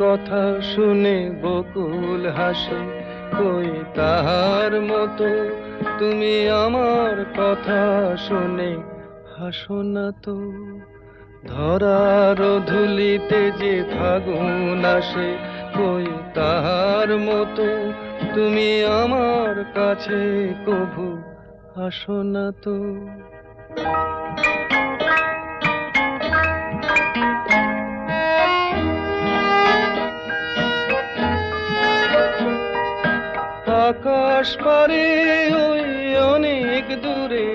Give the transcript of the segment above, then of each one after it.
কথা শুনে বকুল হাসে, কই তাহার মতো তুমি আমার কথা শুনে হাসো না তো। ধরার ধুলিতে যে ফাগুন আসে, কই তাহার মতো তুমি আমার কাছে কভু আসো না তো। আকাশ পারে ওই অনেক দূরে,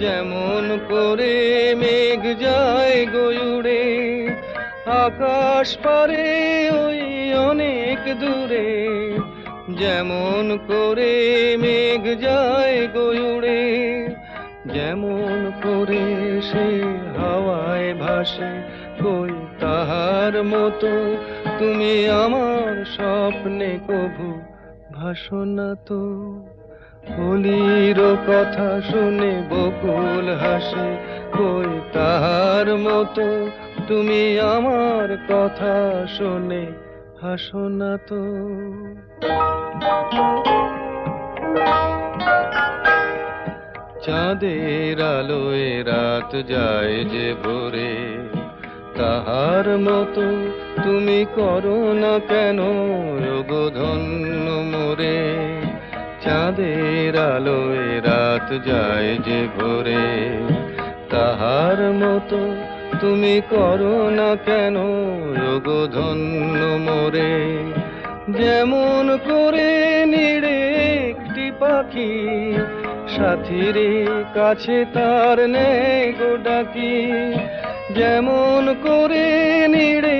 যেমন করে মেঘ যায় গয়ুড়ে। আকাশ পারে ওই অনেক দূরে, যেমন করে মেঘ যায় গয়ুড়ে। যেমন করে সে হাওয়ায় ভাসে, কই তাহার মতো তুমি আমার স্বপ্নে কভু ভাসো না তো। কলির কথা শুনে বকুল হাসে, কই তাহার মতো তুমি আমার কথা শুনে হাসো না তো। চাঁদের আলোয় রাত যায় যে ভোরে, তাহার মতো তুমি করো না কেন ওগো ধন্য মোরে। চাঁদের আলোয় রাত যায় যে ভোরে, তাহার মতো তুমি করো না কেন ওগো ধন্য মোরে। যেমন করে নিড়ে একটি পাখি, সাথীর কাছে তার নেই গো ডাকি। যেমন করে নিড়ে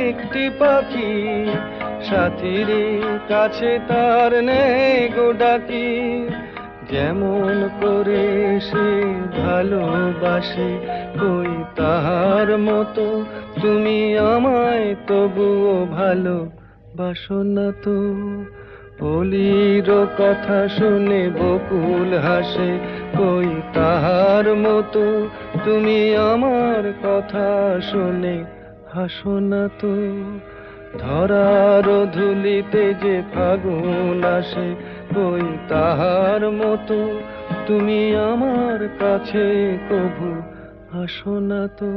একটি পাখি, সাথীর কাছে তার নেই গো ডাকি। যেমন করে সে ভালোবাসে, কই তাহার মতো তুমি আমায় তবুও ভালো বাসো না তো। কলির কথা শুনে বকুল হাসে, কই তাহার মতো তুমি আমার কথা শুনে হাসো না তো। ধরার ধুলিতে যে ফাগুন আসে, কই তাহার মতো তুমি আমার কাছে কভু আসো না তো।